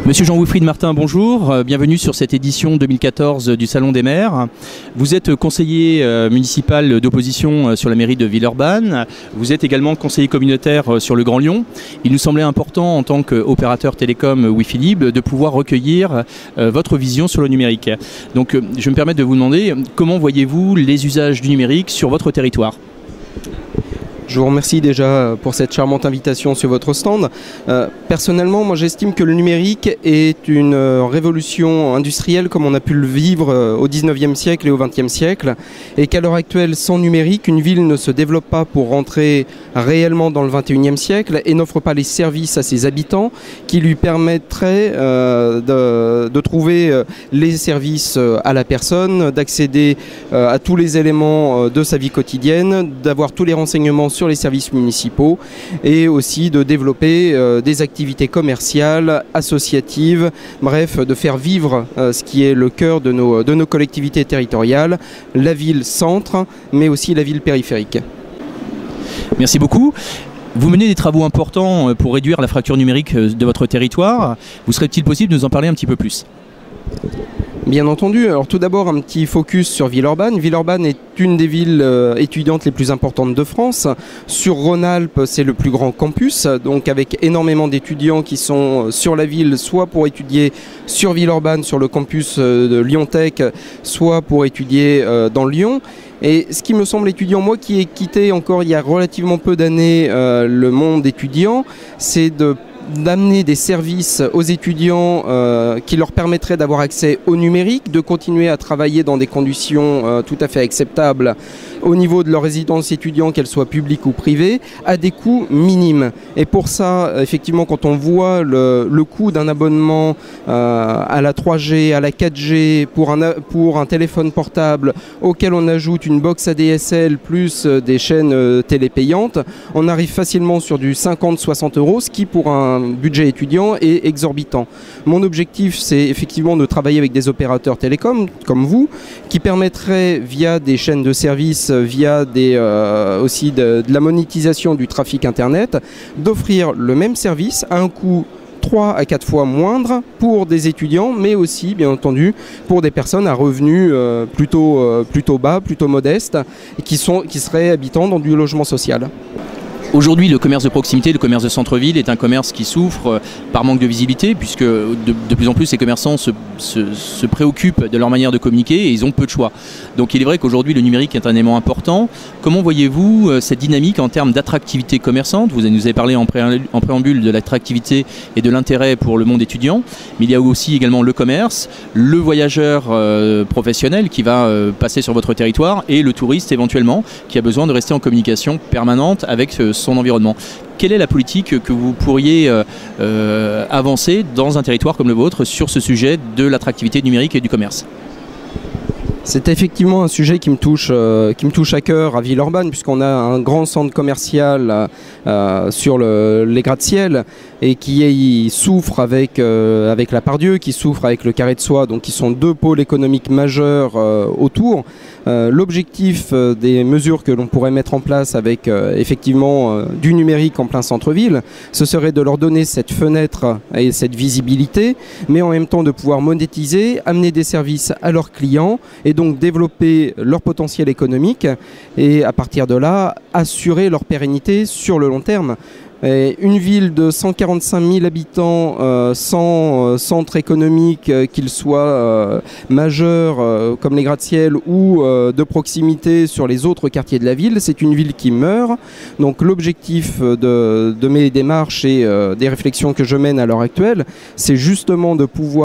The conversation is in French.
Monsieur Jean-Wilfried Martin, bonjour. Bienvenue sur cette édition 2014 du Salon des maires. Vous êtes conseiller municipal d'opposition sur la mairie de Villeurbanne. Vous êtes également conseiller communautaire sur le Grand Lyon. Il nous semblait important, en tant qu'opérateur télécom Wi-Fi Libre, de pouvoir recueillir votre vision sur le numérique. Donc, je me permets de vous demander comment voyez-vous les usages du numérique sur votre territoire ? Je vous remercie déjà pour cette charmante invitation sur votre stand. Personnellement, moi j'estime que le numérique est une révolution industrielle comme on a pu le vivre au 19e siècle et au 20e siècle, et qu'à l'heure actuelle, sans numérique, une ville ne se développe pas pour rentrer réellement dans le 21e siècle et n'offre pas les services à ses habitants qui lui permettraient de trouver les services à la personne, d'accéder à tous les éléments de sa vie quotidienne, d'avoir tous les renseignements sur les services municipaux et aussi de développer des activités commerciales, associatives, bref, de faire vivre ce qui est le cœur de nos collectivités territoriales, la ville-centre, mais aussi la ville périphérique. Merci beaucoup. Vous menez des travaux importants pour réduire la fracture numérique de votre territoire. Vous serait-il possible de nous en parler un petit peu plus ? Bien entendu. Alors tout d'abord un petit focus sur Villeurbanne. Villeurbanne est une des villes étudiantes les plus importantes de France. Sur Rhône-Alpes, c'est le plus grand campus, donc avec énormément d'étudiants qui sont sur la ville, soit pour étudier sur Villeurbanne, sur le campus de Lyon Tech, soit pour étudier dans Lyon. Et ce qui me semble étudiant, moi qui ai quitté encore il y a relativement peu d'années le monde étudiant, c'est d'amener des services aux étudiants qui leur permettraient d'avoir accès au numérique, de continuer à travailler dans des conditions tout à fait acceptables au niveau de leur résidence étudiante, qu'elle soit publique ou privée, à des coûts minimes. Et pour ça, effectivement, quand on voit le coût d'un abonnement à la 3G, à la 4G, pour un téléphone portable, auquel on ajoute une box ADSL plus des chaînes télé payantes, on arrive facilement sur du 50-60 €, ce qui pour un budget étudiant est exorbitant. Mon objectif, c'est effectivement de travailler avec des opérateurs télécoms comme vous, qui permettraient via des chaînes de services, via aussi de la monétisation du trafic internet, d'offrir le même service à un coût 3 à 4 fois moindre pour des étudiants, mais aussi bien entendu pour des personnes à revenus plutôt bas, plutôt modestes, et qui seraient habitants dans du logement social. Aujourd'hui, le commerce de proximité, le commerce de centre-ville est un commerce qui souffre par manque de visibilité, puisque de plus en plus, les commerçants se préoccupent de leur manière de communiquer et ils ont peu de choix. Donc il est vrai qu'aujourd'hui, le numérique est un élément important. Comment voyez-vous cette dynamique en termes d'attractivité commerçante ? Vous nous avez parlé en préambule de l'attractivité et de l'intérêt pour le monde étudiant, mais il y a aussi également le commerce, le voyageur professionnel qui va passer sur votre territoire et le touriste éventuellement qui a besoin de rester en communication permanente avec son environnement. Quelle est la politique que vous pourriez avancer dans un territoire comme le vôtre sur ce sujet de l'attractivité numérique et du commerce ? C'est effectivement un sujet qui me touche à cœur à Villeurbanne, puisqu'on a un grand centre commercial sur les gratte-ciel et qui souffre avec la Pardieu, qui souffre avec le Carré de Soie, donc qui sont deux pôles économiques majeurs autour. L'objectif des mesures que l'on pourrait mettre en place avec effectivement du numérique en plein centre-ville, ce serait de leur donner cette fenêtre et cette visibilité, mais en même temps de pouvoir monétiser, amener des services à leurs clients et donc développer leur potentiel économique et à partir de là, assurer leur pérennité sur le long terme. Et une ville de 145 000 habitants sans centre économique, qu'il soit majeur comme les gratte-ciel ou de proximité sur les autres quartiers de la ville, c'est une ville qui meurt. Donc l'objectif de mes démarches et des réflexions que je mène à l'heure actuelle, c'est justement de pouvoir